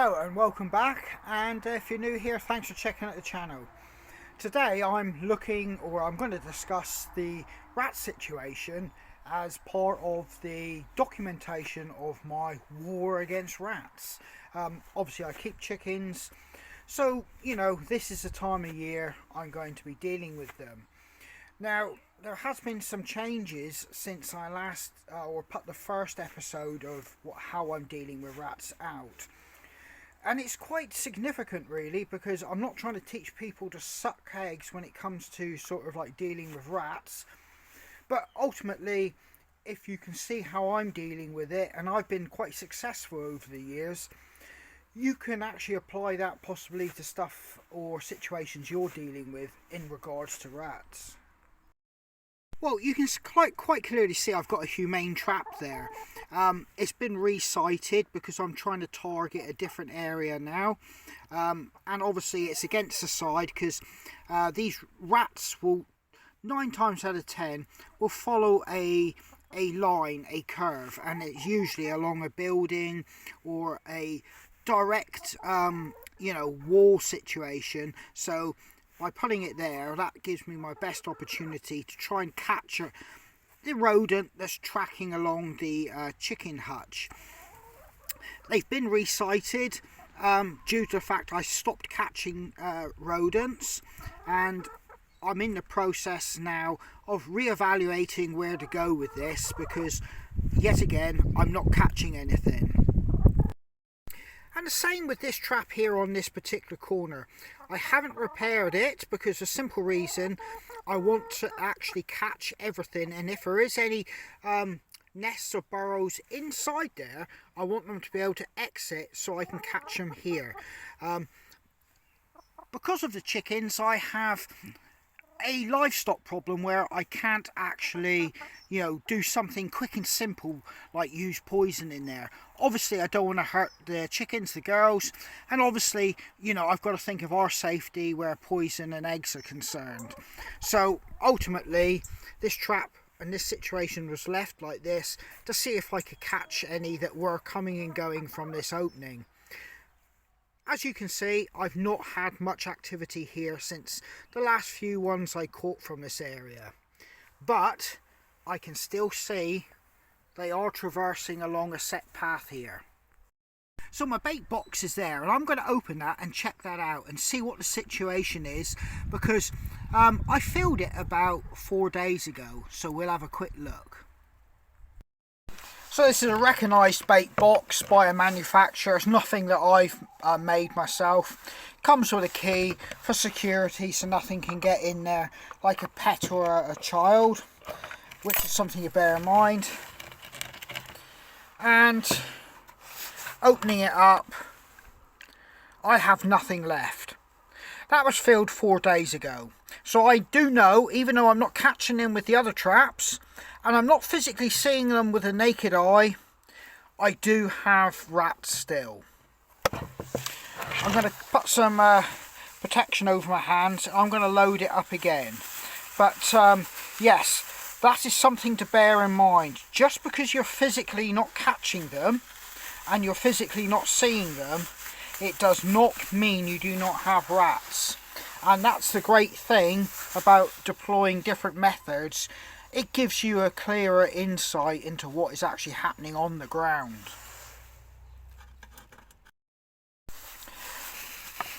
Hello and welcome back, and if you're new here, thanks for checking out the channel. Today I'm going to discuss the rat situation as part of the documentation of my war against rats. Obviously I keep chickens, so this is the time of year I'm going to be dealing with them. Now there has been some changes since I last put the first episode of how I'm dealing with rats out. And it's quite significant really, because I'm not trying to teach people to suck eggs when it comes to sort of like dealing with rats. But ultimately, if you can see how I'm dealing with it, and I've been quite successful over the years, you can actually apply that possibly to stuff or situations you're dealing with in regards to rats. Well, you can quite clearly see I've got a humane trap there. It's been re-sighted because I'm trying to target a different area now. And obviously it's against the side because these rats will, 9 times out of 10, will follow a line, a curve. And it's usually along a building or a direct, wall situation. So by putting it there, that gives me my best opportunity to try and capture the rodent that's tracking along the chicken hutch. They've been re-sighted due to the fact I stopped catching rodents, and I'm in the process now of re-evaluating where to go with this, because yet again I'm not catching anything. And the same with this trap here on this particular corner. I haven't repaired it because the simple reason I want to actually catch everything, and if there is any nests or burrows inside there, I want them to be able to exit so I can catch them here. Because of the chickens, I have a livestock problem where I can't actually do something quick and simple like use poison in there. Obviously I don't want to hurt the chickens, the girls, and obviously I've got to think of our safety where poison and eggs are concerned. So ultimately this trap and this situation was left like this to see if I could catch any that were coming and going from this opening. As you can see, I've not had much activity here since the last few ones I caught from this area. But I can still see they are traversing along a set path here. So my bait box is there, and I'm going to open that and check that out and see what the situation is, because I filled it about 4 days ago, so we'll have a quick look. So this is a recognised bait box by a manufacturer. It's nothing that I've made myself. Comes with a key for security so nothing can get in there like a pet or a child, which is something to bear in mind. And opening it up, I have nothing left. That was filled 4 days ago. So I do know, even though I'm not catching them with the other traps, and I'm not physically seeing them with a naked eye, I do have rats still. I'm going to put some protection over my hands. I'm going to load it up again. But yes, that is something to bear in mind. Just because you're physically not catching them and you're physically not seeing them, it does not mean you do not have rats. And that's the great thing about deploying different methods. It gives you a clearer insight into what is actually happening on the ground.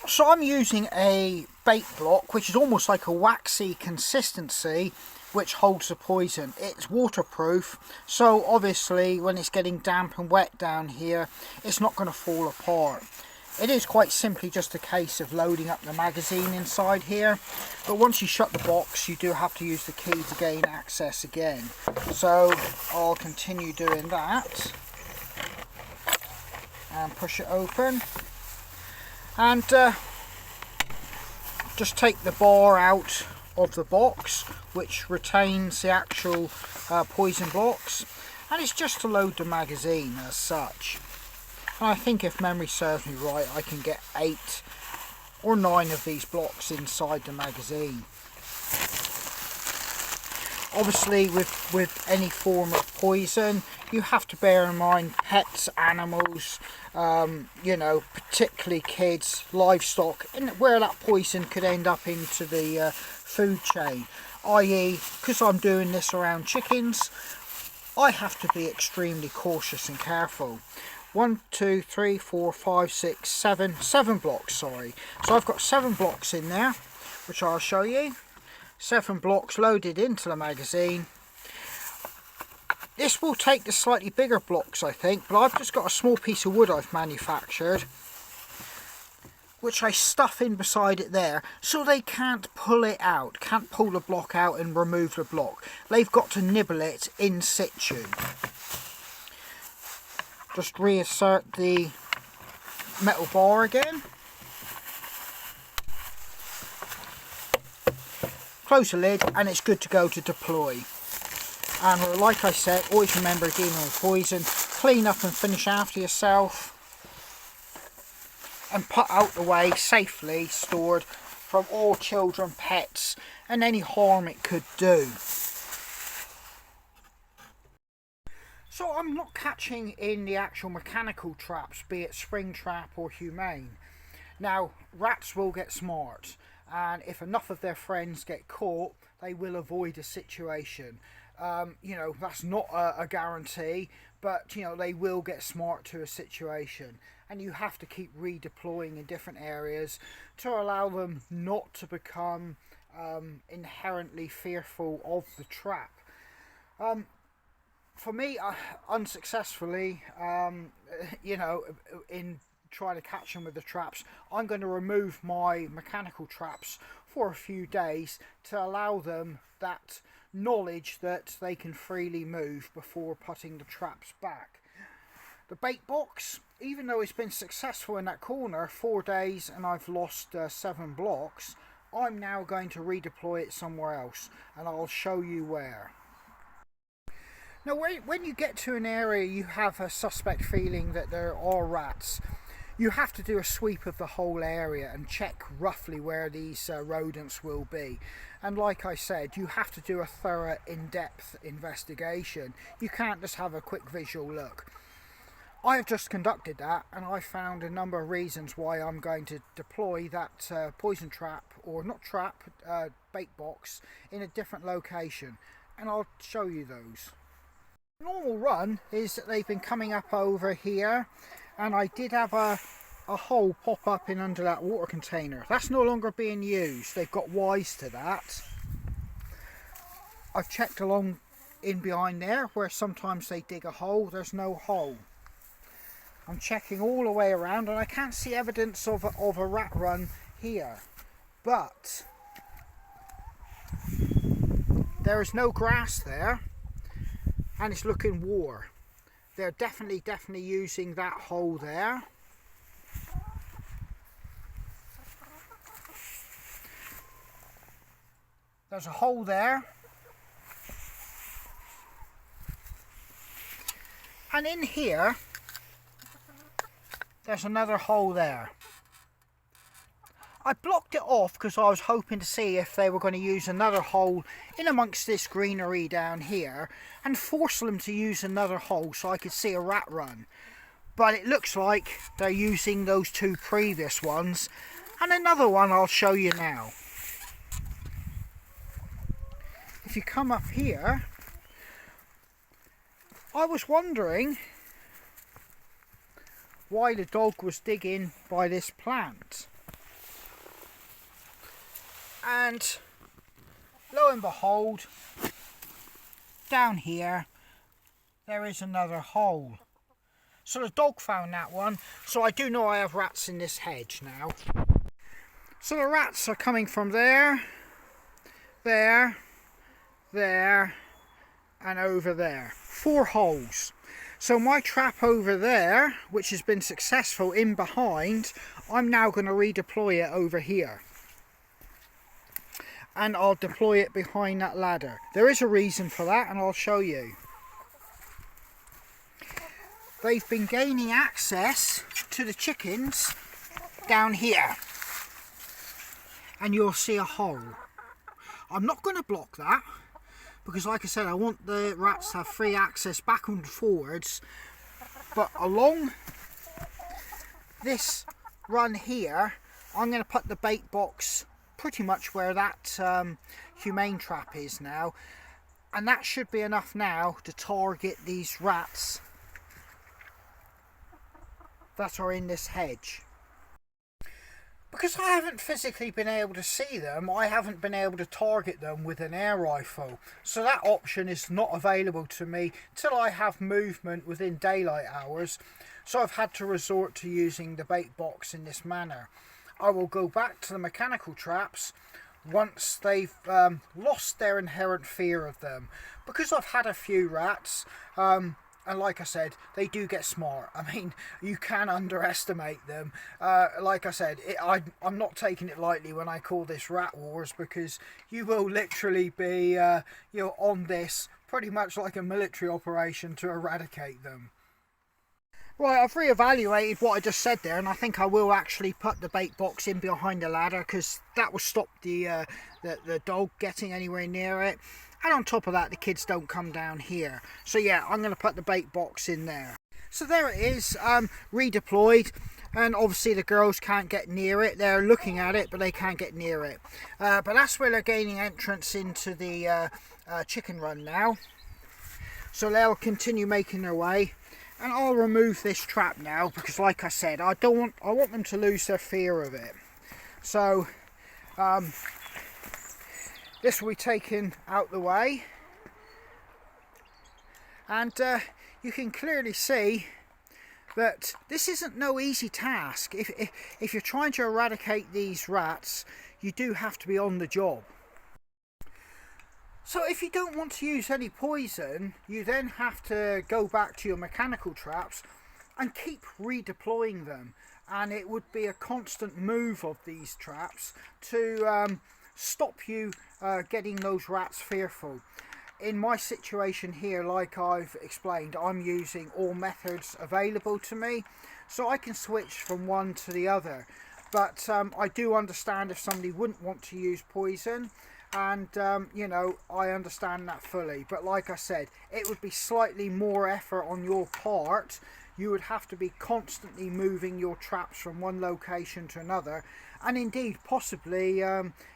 So I'm using a bait block which is almost like a waxy consistency, which holds the poison. It's waterproof, so obviously when it's getting damp and wet down here, it's not going to fall apart. It is quite simply just a case of loading up the magazine inside here, but once you shut the box you do have to use the key to gain access again. So I'll continue doing that and push it open, and just take the bar out of the box which retains the actual poison blocks, and it's just to load the magazine as such. And I think if memory serves me right, I can get 8 or 9 of these blocks inside the magazine. Obviously with any form of poison, you have to bear in mind pets, animals, you know, particularly kids, livestock, and where that poison could end up into the food chain. I.e., because I'm doing this around chickens, I have to be extremely cautious and careful. 1, 2, 3, 4, 5, 6, 7 blocks, sorry. So I've got 7 blocks in there, which I'll show you. 7 blocks loaded into the magazine. This will take the slightly bigger blocks, I think, but I've just got a small piece of wood I've manufactured, which I stuff in beside it there, so they can't pull it out, can't pull the block out and remove the block. They've got to nibble it in situ. Just reinsert the metal bar again. Close the lid and it's good to go to deploy. And like I said, always remember dealing with poison. Clean up and finish after yourself. And put out the way, safely stored from all children, pets and any harm it could do. So I'm not catching in the actual mechanical traps, be it spring trap or humane. Now, rats will get smart, and if enough of their friends get caught, they will avoid a situation. You know, that's not a guarantee, but you know, they will get smart to a situation, and you have to keep redeploying in different areas to allow them not to become inherently fearful of the trap. For me, unsuccessfully, you know, in trying to catch them with the traps, I'm going to remove my mechanical traps for a few days to allow them that knowledge that they can freely move before putting the traps back. The bait box, even though it's been successful in that corner 4 days and I've lost 7 blocks, I'm now going to redeploy it somewhere else, and I'll show you where. Now, when you get to an area you have a suspect feeling that there are rats, you have to do a sweep of the whole area and check roughly where these rodents will be. And like I said, you have to do a thorough, in-depth investigation. You can't just have a quick visual look. I have just conducted that, and I found a number of reasons why I'm going to deploy that poison trap, or not trap, bait box, in a different location. And I'll show you those. The normal run is that they've been coming up over here, and I did have a hole pop up in under that water container. That's no longer being used. They've got wise to that. I've checked along in behind there where sometimes they dig a hole. There's no hole. I'm checking all the way around and I can't see evidence of a rat run here, but there is no grass there and it's looking warm. They're definitely using that hole there. There's a hole there. And in here, there's another hole there. I blocked it off because I was hoping to see if they were going to use another hole in amongst this greenery down here and force them to use another hole so I could see a rat run. But it looks like they're using those 2 previous ones, and another one I'll show you now. If you come up here, I was wondering why the dog was digging by this plant. And lo and behold, down here there is another hole. So the dog found that one, so I do know I have rats in this hedge now. So the rats are coming from there, there, there and over there. 4 holes. So my trap over there, which has been successful in behind, I'm now going to redeploy it over here. And I'll deploy it behind that ladder. There is a reason for that, and I'll show you. They've been gaining access to the chickens down here. And you'll see a hole. I'm not going to block that, because like I said, I want the rats to have free access back and forwards. But along this run here, I'm going to put the bait box pretty much where that humane trap is now, and that should be enough now to target these rats that are in this hedge. Because I haven't physically been able to see them, I haven't been able to target them with an air rifle. So that option is not available to me till I have movement within daylight hours. So I've had to resort to using the bait box in this manner. I will go back to the mechanical traps once they've lost their inherent fear of them. Because I've had a few rats, and like I said, they do get smart. I mean, you can underestimate them. Like I said, I'm not taking it lightly when I call this Rat Wars, because you will literally be on this pretty much like a military operation to eradicate them. Right, I've reevaluated what I just said there, and I think I will actually put the bait box in behind the ladder, because that will stop the dog getting anywhere near it. And on top of that, the kids don't come down here. So yeah, I'm going to put the bait box in there. So there it is, redeployed. And obviously the girls can't get near it. They're looking at it, but they can't get near it. But that's where they're gaining entrance into the chicken run now. So they'll continue making their way. And I'll remove this trap now, because like I said, I want them to lose their fear of it. So this will be taken out the way, and you can clearly see that this isn't no easy task. If you're trying to eradicate these rats, you do have to be on the job. So if you don't want to use any poison, you then have to go back to your mechanical traps and keep redeploying them, and it would be a constant move of these traps to stop you getting those rats fearful. In my situation here, like I've explained, I'm using all methods available to me, so I can switch from one to the other. But I do understand if somebody wouldn't want to use poison, and I understand that fully. But like I said, it would be slightly more effort on your part. You would have to be constantly moving your traps from one location to another, and indeed possibly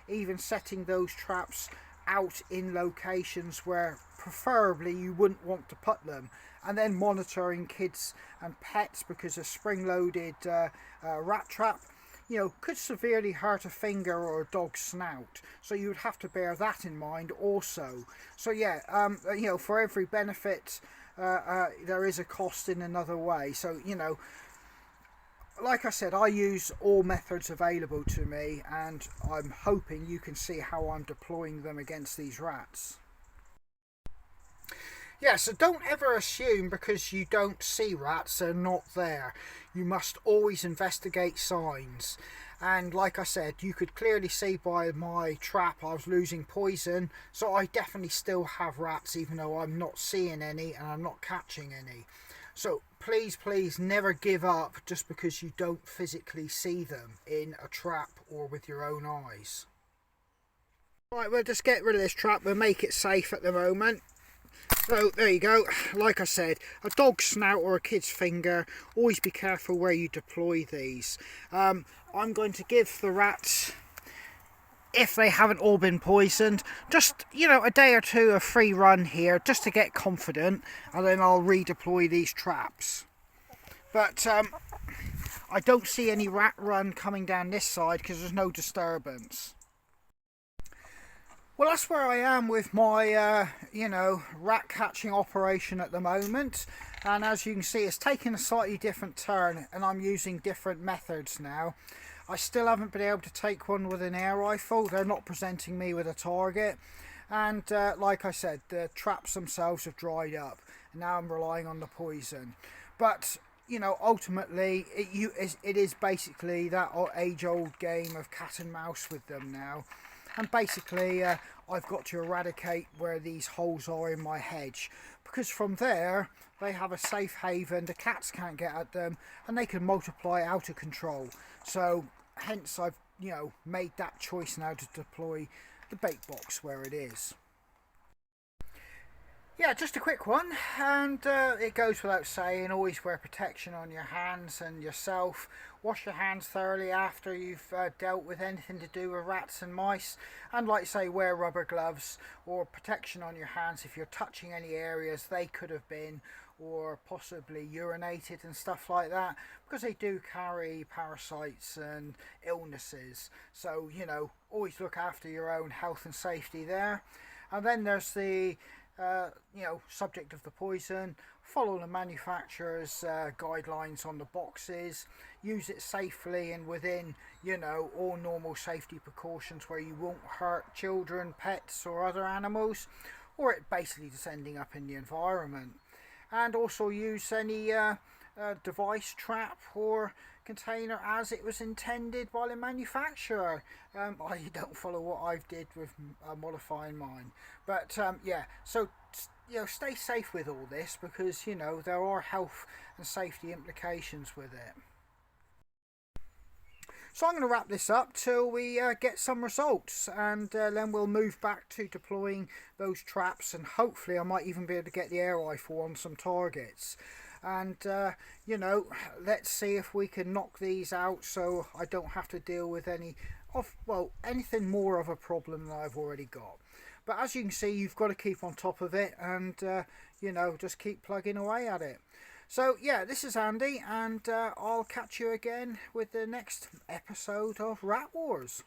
even setting those traps out in locations where preferably you wouldn't want to put them, and then monitoring kids and pets, because a spring-loaded rat trap could severely hurt a finger or a dog's snout. So you would have to bear that in mind also. So yeah, for every benefit there is a cost in another way. So like I said, I use all methods available to me, and I'm hoping you can see how I'm deploying them against these rats. Yeah, so don't ever assume because you don't see rats they're not there. You must always investigate signs. And like I said, you could clearly see by my trap I was losing poison, so I definitely still have rats even though I'm not seeing any and I'm not catching any. So please never give up just because you don't physically see them in a trap or with your own eyes. Right, we'll just get rid of this trap. We'll make it safe at the moment. So there you go. Like I said, a dog's snout or a kid's finger, always be careful where you deploy these. I'm going to give the rats, if they haven't all been poisoned, just a day or two of free run here just to get confident, and then I'll redeploy these traps. But I don't see any rat run coming down this side because there's no disturbance. Well, that's where I am with my, rat catching operation at the moment. And as you can see, it's taken a slightly different turn, and I'm using different methods now. I still haven't been able to take one with an air rifle. They're not presenting me with a target. And like I said, the traps themselves have dried up. And now I'm relying on the poison. But ultimately, it is basically that age-old game of cat and mouse with them now. And basically I've got to eradicate where these holes are in my hedge, because from there they have a safe haven, the cats can't get at them, and they can multiply out of control. So hence I've made that choice now to deploy the bait box where it is. Yeah, just a quick one, and it goes without saying, always wear protection on your hands and yourself. Wash your hands thoroughly after you've dealt with anything to do with rats and mice, and like say, wear rubber gloves or protection on your hands if you're touching any areas they could have been or possibly urinated and stuff like that, because they do carry parasites and illnesses. So, you know, always look after your own health and safety there. And then there's the subject of the poison. Follow the manufacturer's guidelines on the boxes. Use it safely and within, all normal safety precautions where you won't hurt children, pets, or other animals, or it basically just ending up in the environment. And also use any device, trap, or container as it was intended by the manufacturer. I don't follow what I've did with modifying mine, but yeah. So stay safe with all this, because there are health and safety implications with it. So I'm going to wrap this up till we get some results, and then we'll move back to deploying those traps, and hopefully I might even be able to get the air rifle on some targets. And let's see if we can knock these out so I don't have to deal with anything more of a problem than I've already got. But as you can see, you've got to keep on top of it, and just keep plugging away at it. So yeah, this is Andy, and I'll catch you again with the next episode of Rat Wars.